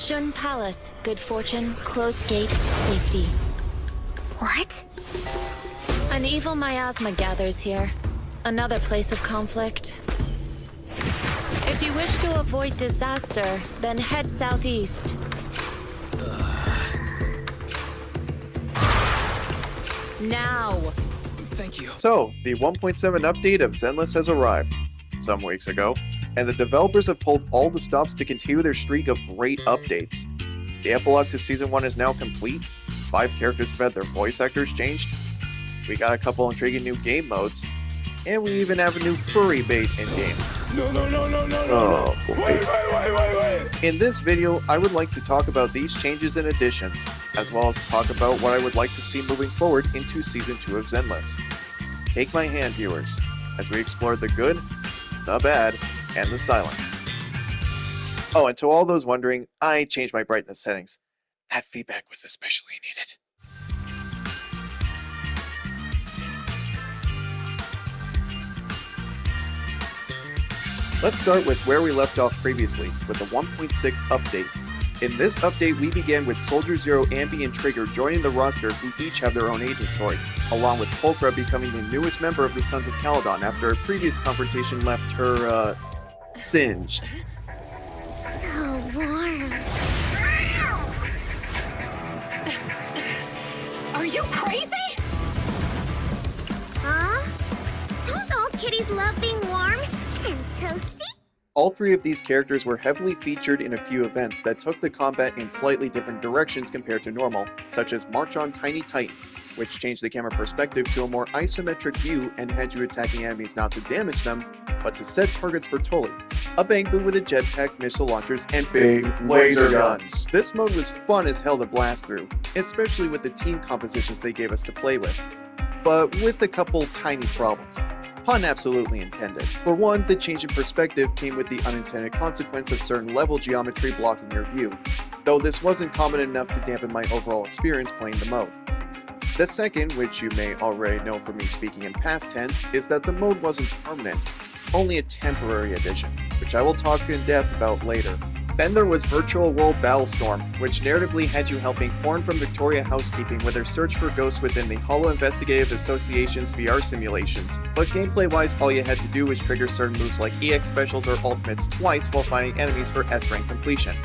Shun Palace, good fortune, closed gate, safety. What? An evil miasma gathers here. Another place of conflict. If you wish to avoid disaster, then head southeast. Now! Thank you. So, the 1.7 update of Zenless has arrived some weeks ago, and the developers have pulled all the stops to continue their streak of great updates. The epilogue to Season 1 is now complete, 5 characters have had their voice actors changed, we got a couple intriguing new game modes, and we even have a new furry bait in-game. No. Oh, boy. Wait. In this video, I would like to talk about these changes and additions, as well as talk about what I would like to see moving forward into Season 2 of Zenless. Take my hand, viewers, as we explore the good, the bad, and the silent. Oh, and to all those wondering, I changed my brightness settings. That feedback was especially needed. Let's start with where we left off previously, with the 1.6 update. In this update, we began with Soldier Zero, Ambi, and Trigger joining the roster, who each have their own agent story, along with Pulchra becoming the newest member of the Sons of Caledon after a previous confrontation left her, singed. So warm. Are you crazy? Huh? Don't all kitties love being warm and toasty? All 3 of these characters were heavily featured in a few events that took the combat in slightly different directions compared to normal, such as March on Tiny Titan, which changed the camera perspective to a more isometric view and had you attacking enemies not to damage them, but to set targets for Tully. A Bang Boo with a jetpack, missile launchers, and big laser guns. This mode was fun as hell to blast through, especially with the team compositions they gave us to play with, but with a couple tiny problems. Pun absolutely intended. For one, the change in perspective came with the unintended consequence of certain level geometry blocking your view, though this wasn't common enough to dampen my overall experience playing the mode. The second, which you may already know from me speaking in past tense, is that the mode wasn't permanent, only a temporary addition, which I will talk in depth about later. Then there was Virtual World Battlestorm, which narratively had you helping Korn from Victoria Housekeeping with their search for ghosts within the Hollow Investigative Association's VR simulations, but gameplay-wise all you had to do was trigger certain moves like EX Specials or Ultimates twice while fighting enemies for S-rank completion.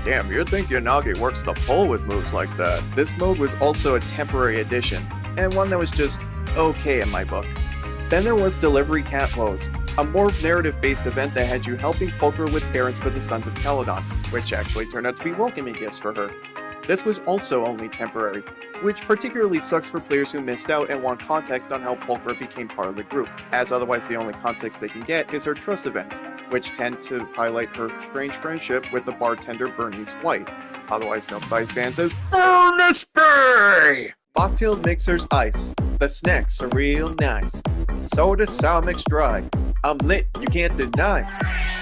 Damn, you'd think Yanagi works the pole with moves like that. This mode was also a temporary addition, and one that was just okay in my book. Then there was Delivery Cat Woes, a more narrative-based event that had you helping Pulchra with parents for the Sons of Caledon, which actually turned out to be welcoming gifts for her. This was also only temporary, which particularly sucks for players who missed out and want context on how Pulchra became part of the group, as otherwise the only context they can get is her trust events, which tend to highlight her strange friendship with the bartender Bernice White, otherwise known by his fans as Bernice Bay! Mocktails Mixers Ice. The snacks are real nice. Soda sour mixed dry. I'm lit, you can't deny.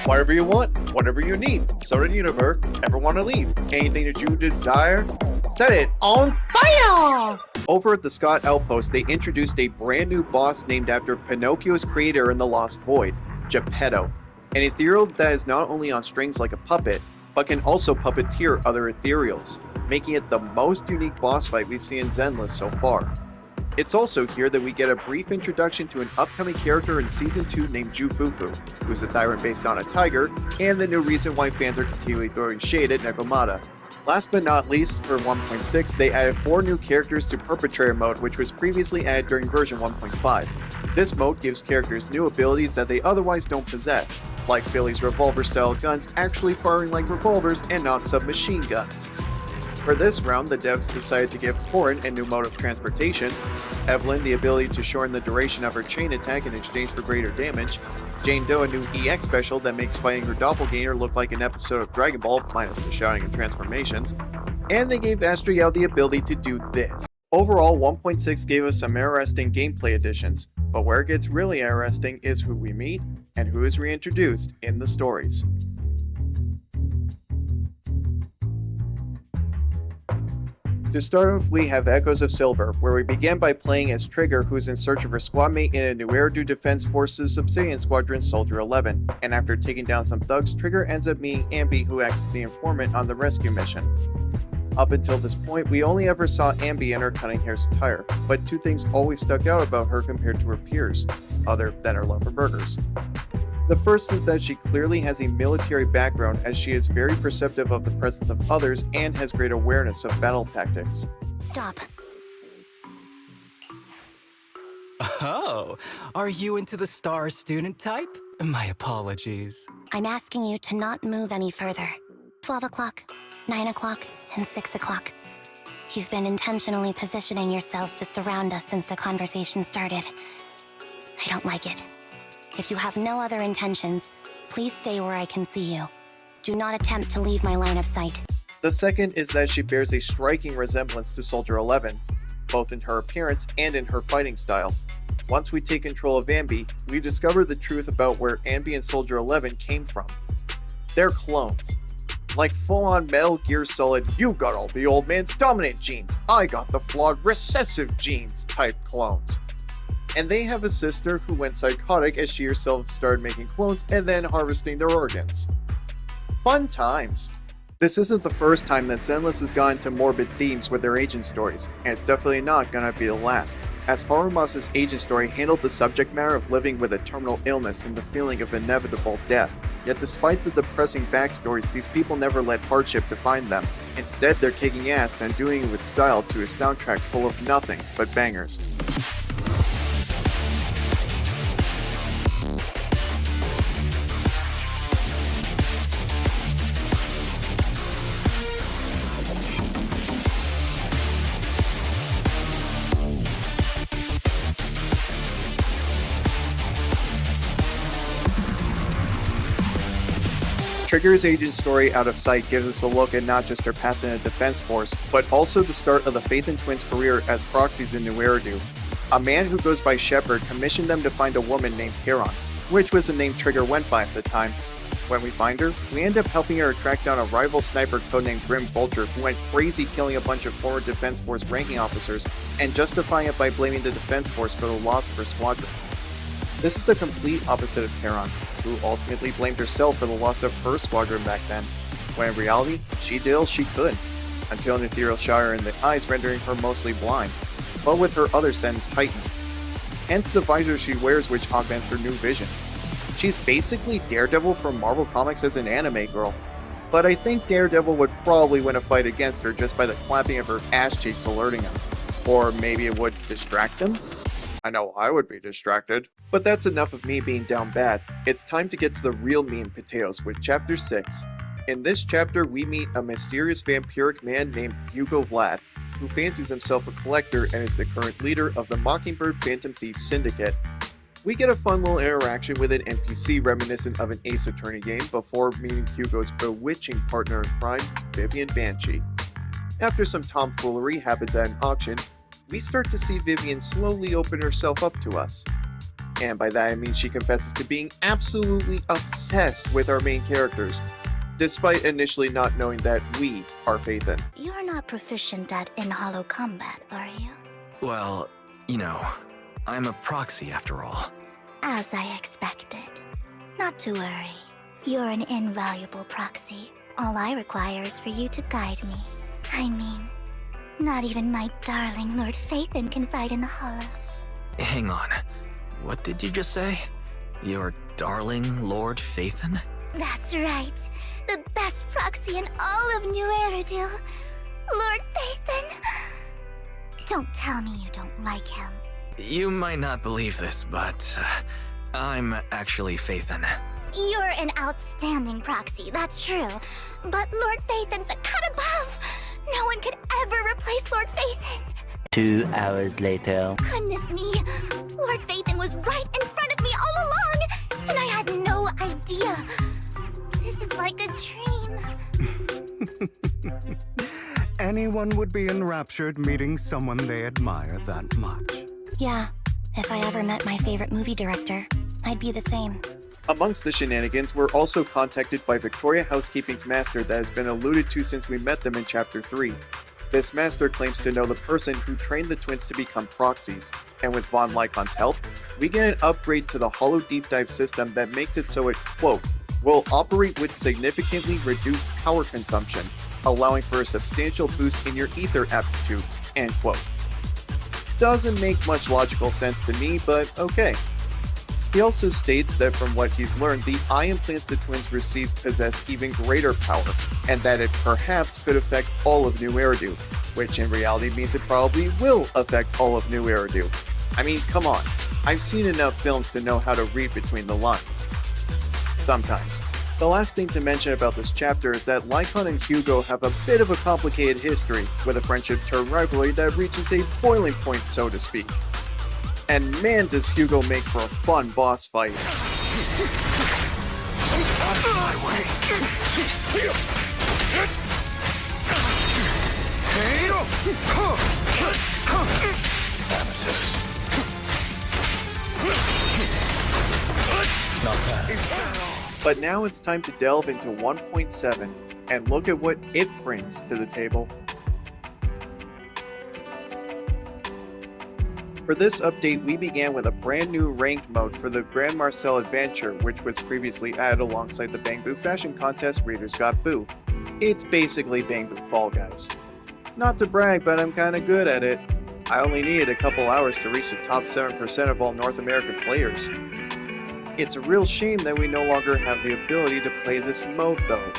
Whatever you want, whatever you need. Soda Universe, ever want to leave? Anything that you desire? Set it on fire! Over at the Scott Outpost, they introduced a brand new boss named after Pinocchio's creator in The Lost Void, Geppetto. An ethereal that is not only on strings like a puppet, but can also puppeteer other ethereals, making it the most unique boss fight we've seen in Zenless so far. It's also here that we get a brief introduction to an upcoming character in Season 2 named Jufufu, who's a tyrant based on a tiger, and the new reason why fans are continually throwing shade at Nekomata. Last but not least, for 1.6, they added 4 new characters to Perpetrator mode, which was previously added during version 1.5. This mode gives characters new abilities that they otherwise don't possess, like Billy's revolver-style guns actually firing like revolvers and not submachine guns. For this round, the devs decided to give Corin a new mode of transportation, Evelyn the ability to shorten the duration of her chain attack in exchange for greater damage, Jane Doe a new EX special that makes fighting her doppelganger look like an episode of Dragon Ball, minus the shouting and transformations, and they gave Astriel the ability to do this. Overall, 1.6 gave us some interesting gameplay additions, but where it gets really interesting is who we meet and who is reintroduced in the stories. To start off, we have Echoes of Silver, where we begin by playing as Trigger, who's in search of her squad mate in a New Eridu Defense Forces Obsidian Squadron Soldier 11, and after taking down some thugs, Trigger ends up meeting Ambi, who acts as the informant on the rescue mission. Up until this point, we only ever saw Ambi in her cutting hair's attire, but two things always stuck out about her compared to her peers, other than her love for burgers. The first is that she clearly has a military background, as she is very perceptive of the presence of others and has great awareness of battle tactics. Stop. Oh, are you into the star student type? My apologies. I'm asking you to not move any further. 12 o'clock, 9 o'clock, and 6 o'clock. You've been intentionally positioning yourselves to surround us since the conversation started. I don't like it. If you have no other intentions, please stay where I can see you. Do not attempt to leave my line of sight. The second is that she bears a striking resemblance to Soldier 11, both in her appearance and in her fighting style. Once we take control of Ambi, we discover the truth about where Ambi and Soldier 11 came from. They're clones. Like full-on Metal Gear Solid, you got all the old man's dominant genes, I got the flawed recessive genes type clones. And they have a sister who went psychotic as she herself started making clones and then harvesting their organs. Fun times. This isn't the first time that Zenless has gone into morbid themes with their agent stories, and it's definitely not gonna be the last, as Harumasa's agent story handled the subject matter of living with a terminal illness and the feeling of inevitable death. Yet despite the depressing backstories, these people never let hardship define them. Instead, they're kicking ass and doing it with style to a soundtrack full of nothing but bangers. Trigger's agent story Out of Sight gives us a look at not just her past in a defense force, but also the start of the Faith and Twins' career as proxies in New Eridu. A man who goes by Shepard commissioned them to find a woman named Heron, which was the name Trigger went by at the time. When we find her, we end up helping her track down a rival sniper codenamed Grim Vulture who went crazy killing a bunch of former Defense Force ranking officers and justifying it by blaming the Defense Force for the loss of her squadron. This is the complete opposite of Heron, who ultimately blamed herself for the loss of her squadron back then, when in reality, she did all she could, until an ethereal shot her in the eyes rendering her mostly blind, but with her other sense heightened. Hence the visor she wears which augments her new vision. She's basically Daredevil from Marvel Comics as an anime girl, but I think Daredevil would probably win a fight against her just by the clapping of her ass cheeks alerting him. Or maybe it would distract him? I know I would be distracted. But that's enough of me being down bad. It's time to get to the real meat and potatoes with Chapter 6. In this chapter, we meet a mysterious vampiric man named Hugo Vlad, who fancies himself a collector and is the current leader of the Mockingbird Phantom Thief Syndicate. We get a fun little interaction with an NPC reminiscent of an Ace Attorney game before meeting Hugo's bewitching partner in crime, Vivian Banshee. After some tomfoolery happens at an auction, we start to see Vivian slowly open herself up to us. And by that I mean she confesses to being absolutely obsessed with our main characters, despite initially not knowing that we are Phaethon. You're not proficient at in-hollow combat, are you? Well, you know, I'm a proxy after all. As I expected. Not to worry. You're an invaluable proxy. All I require is for you to guide me. I mean, not even my darling Lord Phaethon can fight in the hollows. Hang on. What did you just say? Your darling Lord Phaethon? That's right. The best proxy in all of New Eridu. Lord Phaethon. Don't tell me you don't like him. You might not believe this, but I'm actually Phaethon. You're an outstanding proxy, that's true. But Lord Phaethon's a cut above. No one could ever replace Lord Phaethon. 2 hours later. Goodness me. Lord Phaethon was right in front of me all along, and I had no idea. This is like a dream. Anyone would be enraptured meeting someone they admire that much. Yeah, if I ever met my favorite movie director, I'd be the same. Amongst the shenanigans, we're also contacted by Victoria Housekeeping's master that has been alluded to since we met them in Chapter 3. This master claims to know the person who trained the twins to become proxies, and with Von Lycon's help, we get an upgrade to the Hollow Deep Dive system that makes it so it, quote, will operate with significantly reduced power consumption, allowing for a substantial boost in your ether aptitude, end quote. Doesn't make much logical sense to me, but okay. He also states that from what he's learned, the eye implants the twins received possess even greater power, and that it perhaps could affect all of New Eridu, which in reality means it probably will affect all of New Eridu. I mean, come on, I've seen enough films to know how to read between the lines. Sometimes. The last thing to mention about this chapter is that Lycon and Hugo have a bit of a complicated history, with a friendship-turned rivalry that reaches a boiling point, so to speak. And man, does Hugo make for a fun boss fight. Not bad. But now it's time to delve into 1.7 and look at what it brings to the table. For this update, we began with a brand new ranked mode for the Grand Marcel Adventure, which was previously added alongside the Bang Boo Fashion Contest Readers Got Boo. It's basically Bang Boo Fall Guys. Not to brag, but I'm kinda good at it. I only needed a couple hours to reach the top 7% of all North American players. It's a real shame that we no longer have the ability to play this mode though,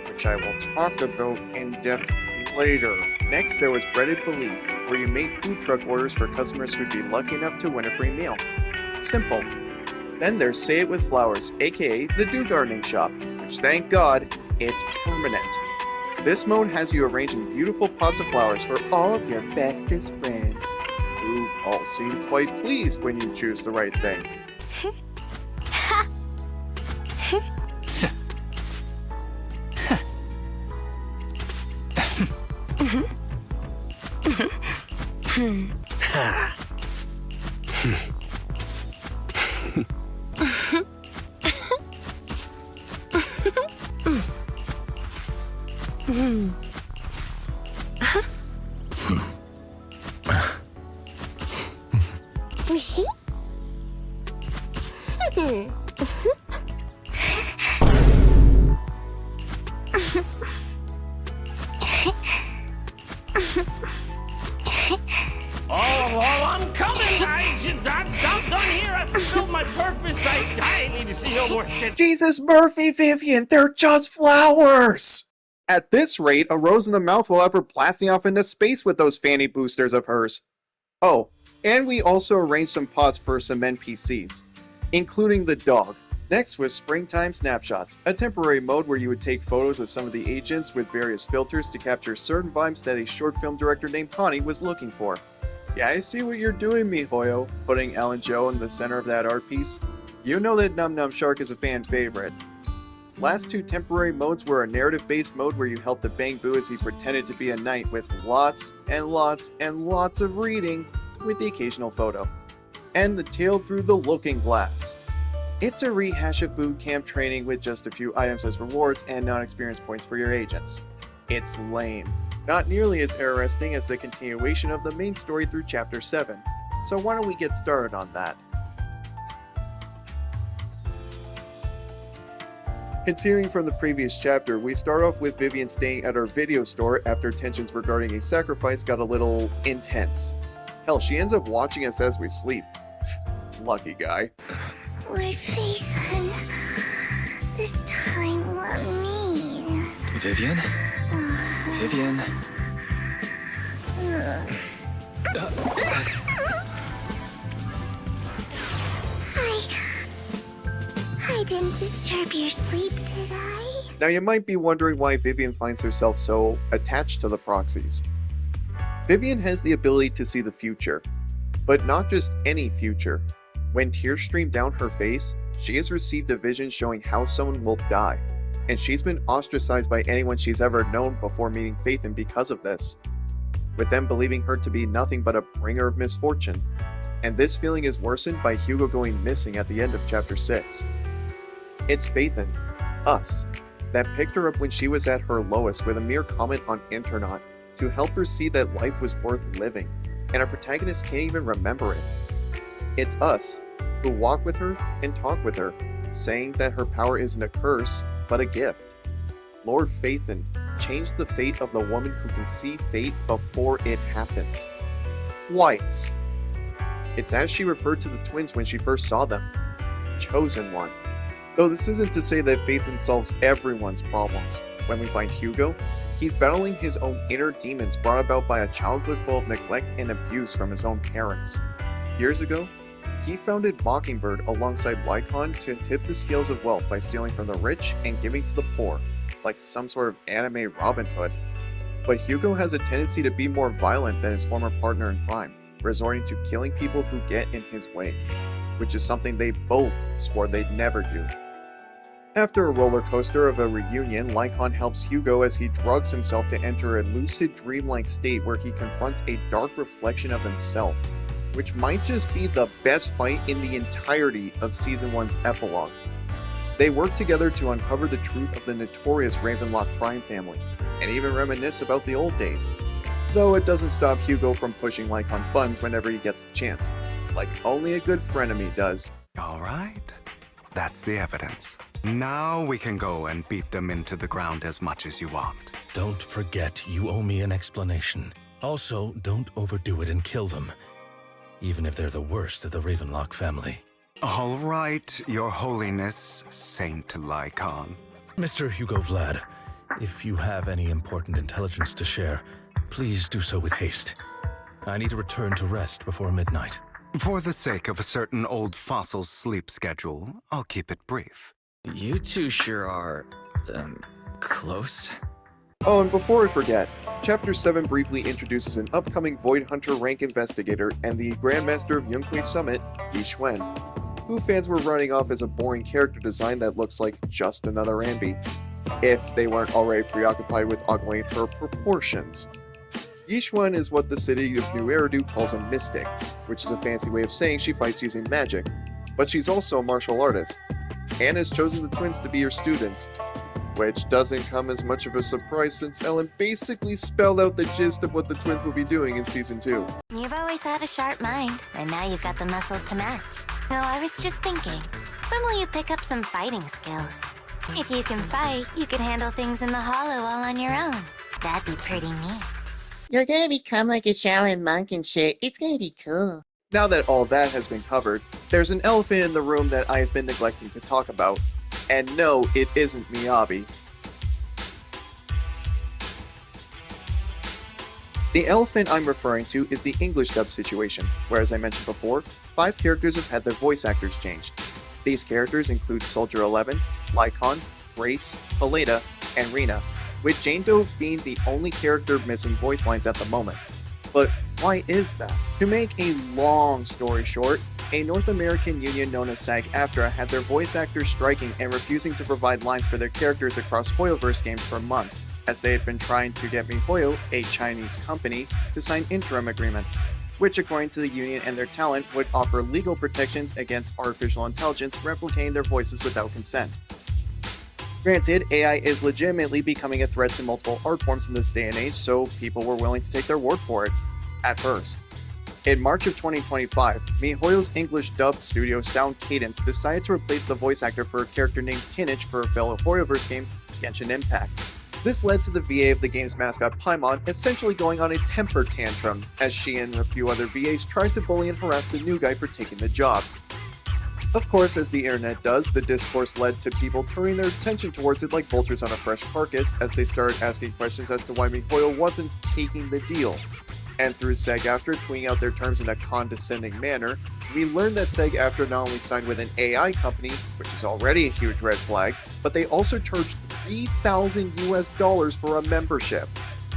which I will talk about in depth later. Next, there was Breaded Belief, where you made food truck orders for customers who'd be lucky enough to win a free meal. Simple. Then there's Say It With Flowers, aka the Dew Gardening Shop, which thank God, it's permanent. This mode has you arranging beautiful pots of flowers for all of your bestest friends, who all seem quite pleased when you choose the right thing. I'm coming! I'm done here! I fulfilled my purpose! I need to see no more shit! Jesus, Murphy, Vivian, they're just flowers! At this rate, a rose in the mouth will have her blasting off into space with those fanny boosters of hers. Oh, and we also arranged some pots for some NPCs, including the dog. Next was Springtime Snapshots, a temporary mode where you would take photos of some of the agents with various filters to capture certain vibes that a short film director named Connie was looking for. Yeah, I see what you're doing, miHoyo, putting Ellen Joe in the center of that art piece. You know that Num Num Shark is a fan favorite. Last two temporary modes were a narrative-based mode where you helped the Bang Boo as he pretended to be a knight with lots and lots and lots of reading, with the occasional photo. And the Tale Through the Looking Glass. It's a rehash of boot camp training with just a few items as rewards and non-experience points for your agents. It's lame. Not nearly as interesting as the continuation of the main story through Chapter 7, so why don't we get started on that? Continuing from the previous chapter, we start off with Vivian staying at our video store after tensions regarding a sacrifice got a little intense. Hell, she ends up watching us as we sleep. Lucky guy. Lord Phaethon, this time let me. Vivian? Vivian? I didn't disturb your sleep, did I? Now you might be wondering why Vivian finds herself so attached to the proxies. Vivian has the ability to see the future, but not just any future. When tears stream down her face, she has received a vision showing how someone will die, and she's been ostracized by anyone she's ever known before meeting Phaethon because of this, with them believing her to be nothing but a bringer of misfortune. And this feeling is worsened by Hugo going missing at the end of Chapter 6. It's Phaethon, us, that picked her up when she was at her lowest with a mere comment on Internet to help her see that life was worth living, and our protagonist can't even remember it. It's us, who walk with her and talk with her, saying that her power isn't a curse, but a gift. Lord Phaethon changed the fate of the woman who can see fate before it happens. Twice. It's as she referred to the twins when she first saw them. Chosen one. Though this isn't to say that Phaethon solves everyone's problems. When we find Hugo, he's battling his own inner demons brought about by a childhood full of neglect and abuse from his own parents. Years ago, he founded Mockingbird alongside Lycon to tip the scales of wealth by stealing from the rich and giving to the poor, like some sort of anime Robin Hood. But Hugo has a tendency to be more violent than his former partner in crime, resorting to killing people who get in his way, which is something they both swore they'd never do. After a roller coaster of a reunion, Lycon helps Hugo as he drugs himself to enter a lucid dreamlike state where he confronts a dark reflection of himself, which might just be the best fight in the entirety of Season 1's epilogue. They work together to uncover the truth of the notorious Ravenlock crime family, and even reminisce about the old days, though it doesn't stop Hugo from pushing Lycon's buttons whenever he gets the chance, like only a good frenemy does. All right. That's the evidence. Now we can go and beat them into the ground as much as you want. Don't forget, you owe me an explanation. Also, don't overdo it and kill them, even if they're the worst of the Ravenlock family. All right, Your Holiness, Saint Lycon. Mr. Hugo Vlad, if you have any important intelligence to share, please do so with haste. I need to return to rest before midnight. For the sake of a certain old fossil's sleep schedule, I'll keep it brief. You two sure are, close. Oh, and before I forget, Chapter 7 briefly introduces an upcoming Void Hunter rank investigator and the Grandmaster of Yunque Summit, Yi Xuan, who fans were running off as a boring character design that looks like just another Ambi, if they weren't already preoccupied with ogling her proportions. Yi Xuan is what the city of New Eridu calls a mystic, which is a fancy way of saying she fights using magic, but she's also a martial artist, and has chosen the twins to be her students, which doesn't come as much of a surprise since Ellen basically spelled out the gist of what the twins will be doing in Season 2. You've always had a sharp mind, and now you've got the muscles to match. No, I was just thinking, when will you pick up some fighting skills? If you can fight, you can handle things in the hollow all on your own. That'd be pretty neat. You're gonna become like a Shaolin monk and shit. It's gonna be cool. Now that all that has been covered, there's an elephant in the room that I have been neglecting to talk about. And no, it isn't Miyabi. The elephant I'm referring to is the English dub situation, where, as I mentioned before, 5 characters have had their voice actors changed. These characters include Soldier 11, Lycon, Grace, Helena, and Rena, with Jane Doe being the only character missing voice lines at the moment. But why is that? To make a long story short, a North American union known as SAG-AFTRA had their voice actors striking and refusing to provide lines for their characters across Hoyoverse games for months, as they had been trying to get MiHoYo, a Chinese company, to sign interim agreements, which according to the union and their talent would offer legal protections against artificial intelligence replicating their voices without consent. Granted, AI is legitimately becoming a threat to multiple art forms in this day and age, so people were willing to take their word for it, at first. In March of 2025, MiHoYo's English dub studio Sound Cadence decided to replace the voice actor for a character named Kinich for a fellow Hoyoverse game, Genshin Impact. This led to the VA of the game's mascot Paimon essentially going on a temper tantrum, as she and a few other VAs tried to bully and harass the new guy for taking the job. Of course, as the internet does, the discourse led to people turning their attention towards it like vultures on a fresh carcass as they started asking questions as to why MiHoYo wasn't taking the deal. And through SAG-AFTRA tweeting out their terms in a condescending manner, we learned that SAG-AFTRA not only signed with an AI company, which is already a huge red flag, but they also charged $3,000 for a membership.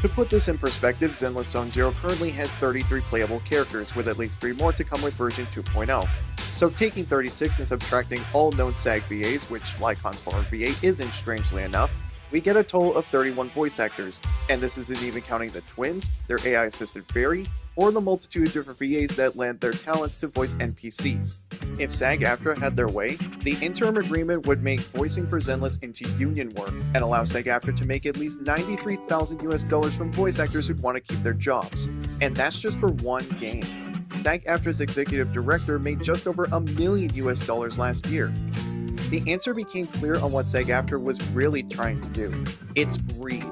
To put this in perspective, Zenless Zone Zero currently has 33 playable characters, with at least 3 more to come with version 2.0. So taking 36 and subtracting all known SAG VAs, which Lycon's former VA isn't strangely enough, we get a total of 31 voice actors, and this isn't even counting the twins, their AI-assisted fairy, or the multitude of different VAs that lend their talents to voice NPCs. If SAG-AFTRA had their way, the interim agreement would make voicing for Zenless into union work and allow SAG-AFTRA to make at least $93,000 from voice actors who want to keep their jobs. And that's just for one game. SAG-AFTRA's executive director made just over $1 million last year. The answer became clear on what SAG-AFTRA was really trying to do. It's greed.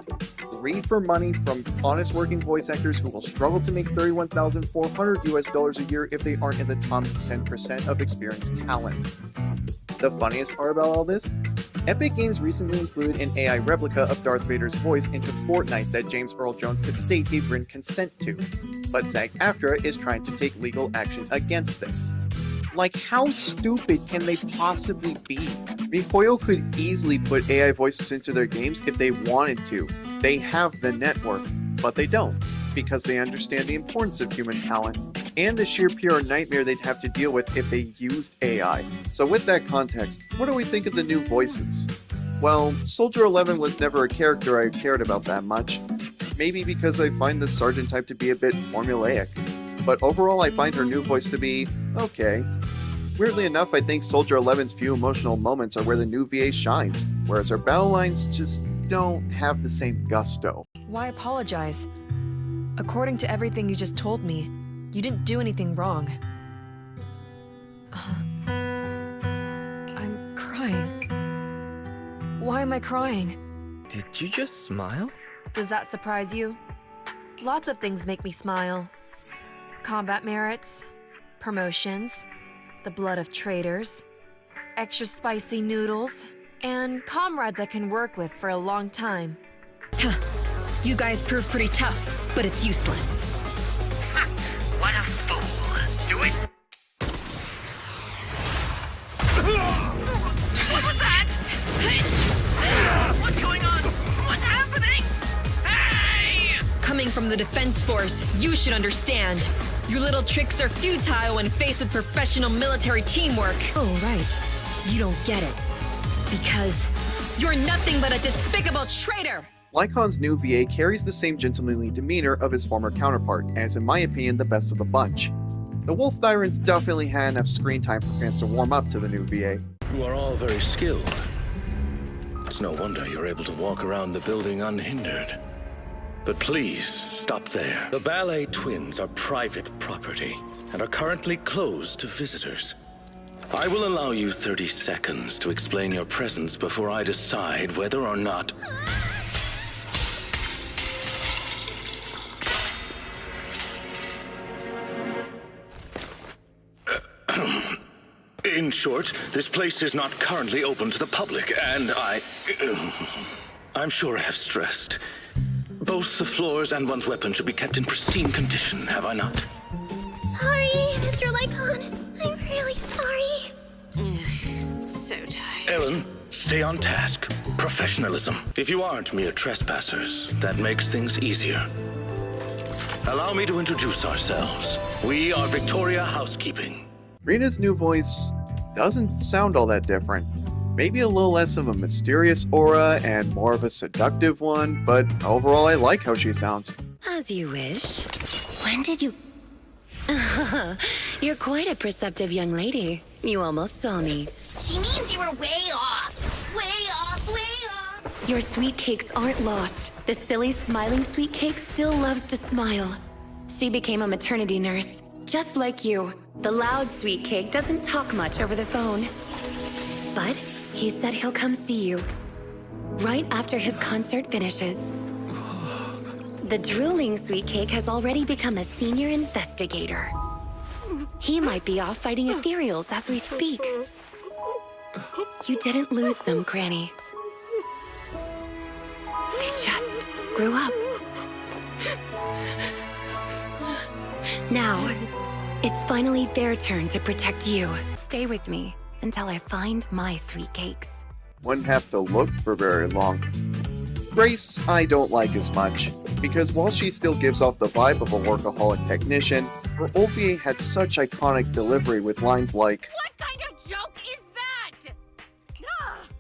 Greed for money from honest working voice actors who will struggle to make $31,400 a year if they aren't in the top 10% of experienced talent. The funniest part about all this? Epic Games recently included an AI replica of Darth Vader's voice into Fortnite that James Earl Jones' estate gave written consent to. But SAG-AFTRA is trying to take legal action against this. Like, how stupid can they possibly be? miHoYo could easily put AI voices into their games if they wanted to. They have the network, but they don't, because they understand the importance of human talent and the sheer PR nightmare they'd have to deal with if they used AI. So with that context, what do we think of the new voices? Well, Soldier 11 was never a character I cared about that much. Maybe because I find the Sergeant type to be a bit formulaic. But overall, I find her new voice to be okay. Weirdly enough, I think Soldier 11's few emotional moments are where the new VA shines, whereas her battle lines just don't have the same gusto. Why apologize? According to everything you just told me, you didn't do anything wrong. I'm crying. Why am I crying? Did you just smile? Does that surprise you? Lots of things make me smile. Combat merits, promotions, the blood of traitors, extra spicy noodles, and comrades I can work with for a long time. Huh. You guys prove pretty tough, but it's useless. Ha! What a fool! Do it! What was that? What's going on? What's happening? Hey! Coming from the Defense Force, you should understand. Your little tricks are futile when faced with professional military teamwork. Oh, right. You don't get it. Because you're nothing but a despicable traitor! Lycon's new VA carries the same gentlemanly demeanor of his former counterpart, and is in my opinion the best of the bunch. The Wolf Tyrants definitely had enough screen time for fans to warm up to the new VA. You are all very skilled. It's no wonder you're able to walk around the building unhindered. But please, stop there. The ballet twins are private property and are currently closed to visitors. I will allow you 30 seconds to explain your presence before I decide whether or not... In short, this place is not currently open to the public, and I'm sure I have stressed. Both the floors and one's weapon should be kept in pristine condition, have I not? Sorry, Mr. Lycon. I'm really sorry. So tired. Ellen, stay on task. Professionalism. If you aren't mere trespassers, that makes things easier. Allow me to introduce ourselves. We are Victoria Housekeeping. Rina's new voice doesn't sound all that different. Maybe a little less of a mysterious aura and more of a seductive one, but overall I like how she sounds. As you wish. When did you... You're quite a perceptive young lady. You almost saw me. She means you were way off. Way off, way off. Your sweet cakes aren't lost. The silly, smiling sweet cake still loves to smile. She became a maternity nurse, just like you. The loud sweet cake doesn't talk much over the phone. But he said he'll come see you right after his concert finishes. The drooling sweet cake has already become a senior investigator. He might be off fighting ethereals as we speak. You didn't lose them, Granny. They just grew up. Now, it's finally their turn to protect you. Stay with me until I find my sweet cakes. Wouldn't have to look for very long. Grace, I don't like as much, because while she still gives off the vibe of a workaholic technician, her old VA had such iconic delivery with lines like, What kind of joke is that?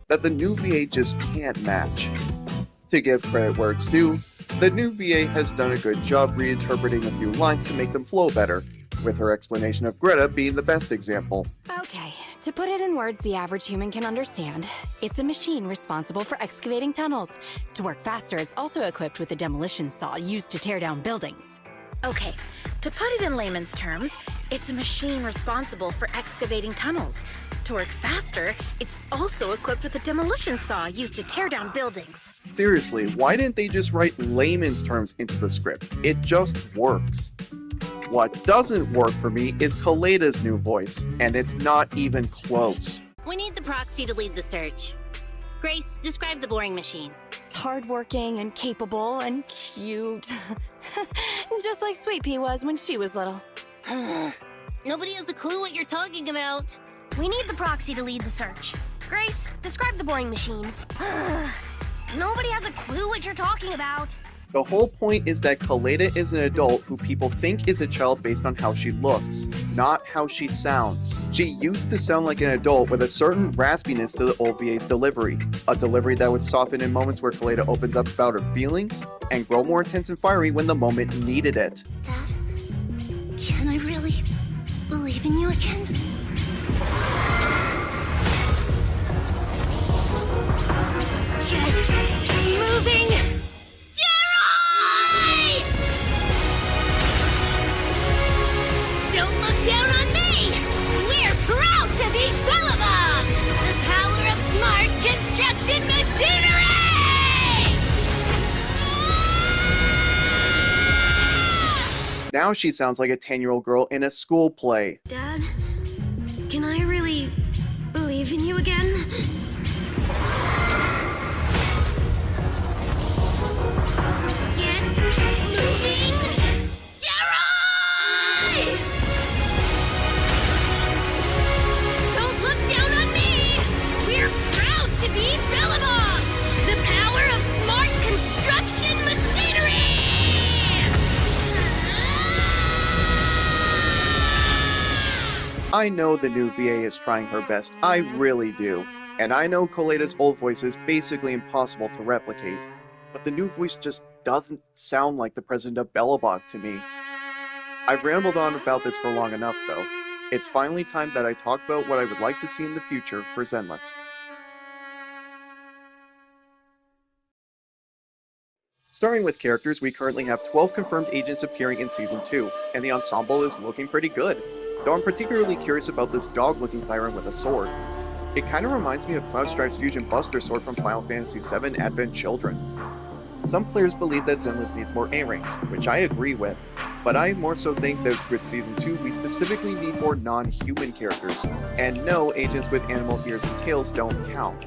that the new VA just can't match. To give credit where it's due, The new VA has done a good job reinterpreting a few lines to make them flow better, with her explanation of Greta being the best example. Okay, to put it in words the average human can understand, it's a machine responsible for excavating tunnels. To work faster, it's also equipped with a demolition saw used to tear down buildings. Okay, to put it in layman's terms, it's a machine responsible for excavating tunnels. To work faster, it's also equipped with a demolition saw used to tear down buildings. Seriously, why didn't they just write layman's terms into the script? It just works. What doesn't work for me is Kaleda's new voice, and it's not even close. We need the proxy to lead the search. Grace, describe the boring machine. Hardworking and capable and cute. Just like Sweet Pea was when she was little. Nobody has a clue what you're talking about. We need the proxy to lead the search. Grace, describe the boring machine. Nobody has a clue what you're talking about. The whole point is that Kaleda is an adult who people think is a child based on how she looks, not how she sounds. She used to sound like an adult with a certain raspiness to the old VA's delivery, a delivery that would soften in moments where Kaleda opens up about her feelings, and grow more intense and fiery when the moment needed it. Dad, can I really believe in you again? Get moving! Don't look down on me! We're proud to be Billabong! The power of smart construction machinery! Now she sounds like a 10-year-old girl in a school play. Dad, can I really believe in you again? Get moving! Jerry! Don't look down on me! We're proud to be Billabong! The power of smart construction machinery! I know the new VA is trying her best, I really do. And I know Kaleda's old voice is basically impossible to replicate, but the new voice just doesn't sound like the president of Bellabog to me. I've rambled on about this for long enough though. It's finally time that I talk about what I would like to see in the future for Zenless. Starting with characters, we currently have 12 confirmed agents appearing in Season 2, and the ensemble is looking pretty good. Though I'm particularly curious about this dog-looking tyrant with a sword. It kinda reminds me of Cloudstripe's Fusion Buster Sword from Final Fantasy VII Advent Children. Some players believe that Zenless needs more A-ranks, which I agree with, but I more so think that with Season 2 we specifically need more non-human characters, and no, agents with animal ears and tails don't count.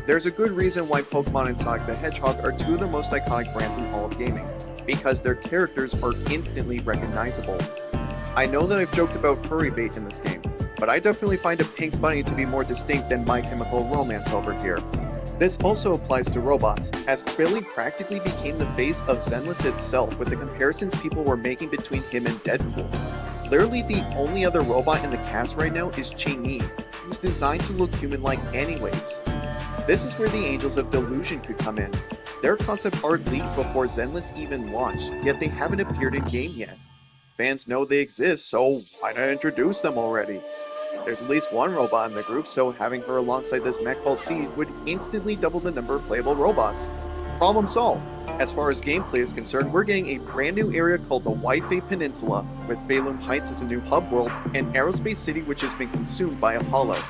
There's a good reason why Pokemon and Sonic the Hedgehog are two of the most iconic brands in all of gaming, because their characters are instantly recognizable. I know that I've joked about furry bait in this game, but I definitely find a pink bunny to be more distinct than My Chemical Romance over here. This also applies to robots, as Billy practically became the face of Zenless itself with the comparisons people were making between him and Deadpool. Literally the only other robot in the cast right now is Ching-Yi, who's designed to look human-like anyways. This is where the Angels of Delusion could come in. Their concept art leaked before Zenless even launched, yet they haven't appeared in-game yet. Fans know they exist, so why not introduce them already? There's at least one robot in the group, so having her alongside this mech called Seed would instantly double the number of playable robots. Problem solved. As far as gameplay is concerned, we're getting a brand new area called the Waifei Peninsula, with Phalum Heights as a new hub world, and Aerospace City which has been consumed by Apollo.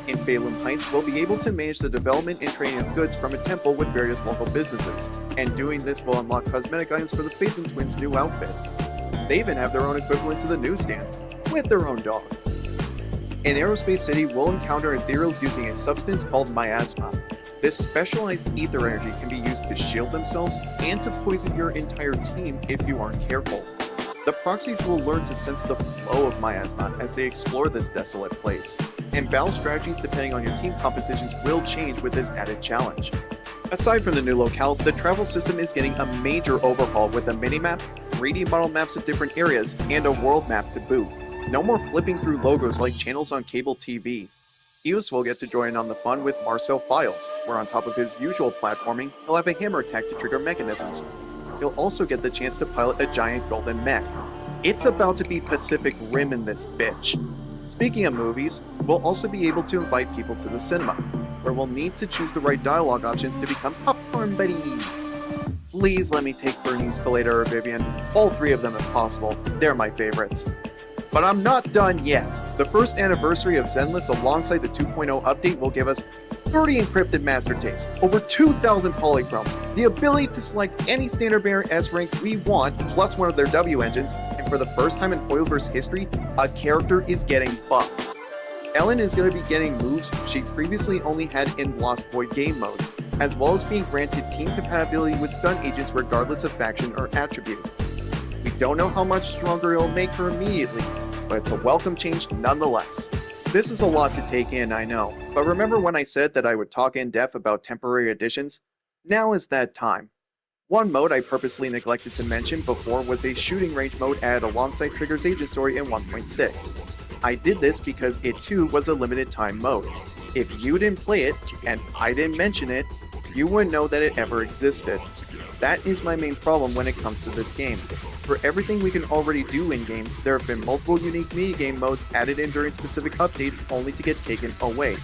In Phalum Heights, we'll be able to manage the development and trading of goods from a temple with various local businesses, and doing this will unlock cosmetic items for the Phaethon twins' new outfits. They even have their own equivalent to the newsstand, with their own dog. In Aerospace City, we'll encounter ethereals using a substance called miasma. This specialized ether energy can be used to shield themselves and to poison your entire team if you aren't careful. The proxies will learn to sense the flow of miasma as they explore this desolate place, and battle strategies depending on your team compositions will change with this added challenge. Aside from the new locales, the travel system is getting a major overhaul with a minimap, 3D model maps of different areas, and a world map to boot. No more flipping through logos like channels on cable TV. Eos will get to join in on the fun with Marcel Files, where on top of his usual platforming, he'll have a hammer attack to trigger mechanisms. you'll also get the chance to pilot a giant golden mech. It's about to be Pacific Rim in this bitch. Speaking of movies, we'll also be able to invite people to the cinema, where we'll need to choose the right dialogue options to become popcorn buddies. Please let me take Bernice, Kaleda, or Vivian. All three of them if possible. They're my favorites. But I'm not done yet. The first anniversary of Zenless alongside the 2.0 update will give us 30 encrypted master tapes, over 2,000 polychromes, the ability to select any standard bearer S rank we want, plus one of their W engines, and for the first time in Hoyoverse history, a character is getting buffed. Ellen is going to be getting moves she previously only had in Lost Void game modes, as well as being granted team compatibility with stun agents regardless of faction or attribute. We don't know how much stronger it'll make her immediately, but it's a welcome change nonetheless. This is a lot to take in, I know, but remember when I said that I would talk in depth about temporary additions? Now is that time. One mode I purposely neglected to mention before was a shooting range mode added alongside Trigger's Agent Story in 1.6. I did this because it too was a limited time mode. If you didn't play it, and I didn't mention it, you wouldn't know that it ever existed. That is my main problem when it comes to this game. For everything we can already do in-game, there have been multiple unique minigame modes added in during specific updates only to get taken away.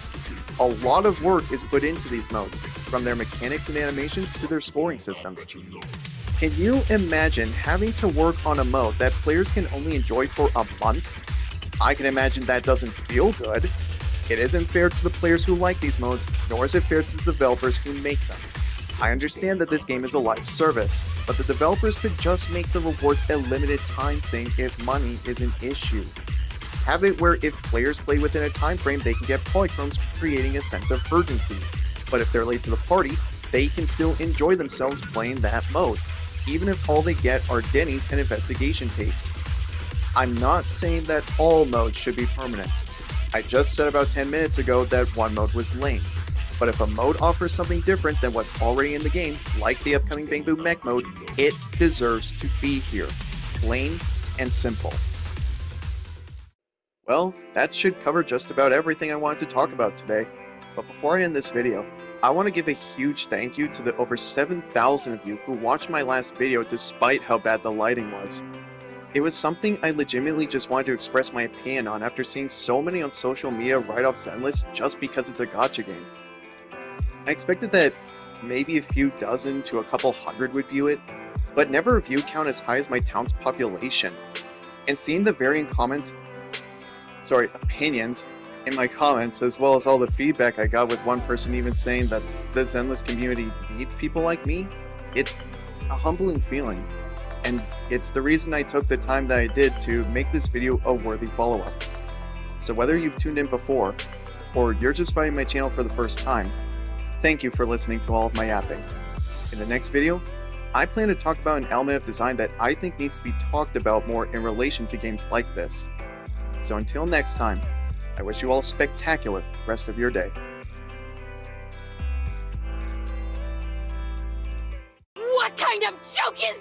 A lot of work is put into these modes, from their mechanics and animations to their scoring systems. Can you imagine having to work on a mode that players can only enjoy for a month? I can imagine that doesn't feel good. It isn't fair to the players who like these modes, nor is it fair to the developers who make them. I understand that this game is a live service, but the developers could just make the rewards a limited time thing if money is an issue. Have it where if players play within a time frame, they can get polychromes, creating a sense of urgency. But if they're late to the party, they can still enjoy themselves playing that mode, even if all they get are Denny's and investigation tapes. I'm not saying that all modes should be permanent. I just said about 10 minutes ago that one mode was lame. But if a mode offers something different than what's already in the game, like the upcoming Bang Boom Mech mode, it deserves to be here. Plain and simple. Well, that should cover just about everything I wanted to talk about today. But before I end this video, I want to give a huge thank you to the over 7,000 of you who watched my last video despite how bad the lighting was. It was something I legitimately just wanted to express my opinion on after seeing so many on social media write off Zenless just because it's a gacha game. I expected that maybe a few dozen to a couple hundred would view it, but never a view count as high as my town's population. And seeing the varying opinions in my comments, as well as all the feedback I got with one person even saying that the Zenless community needs people like me, it's a humbling feeling. And it's the reason I took the time that I did to make this video a worthy follow-up. So whether you've tuned in before, or you're just finding my channel for the first time, thank you for listening to all of my yapping. In the next video, I plan to talk about an element of design that I think needs to be talked about more in relation to games like this. So until next time, I wish you all a spectacular rest of your day. What kind of joke is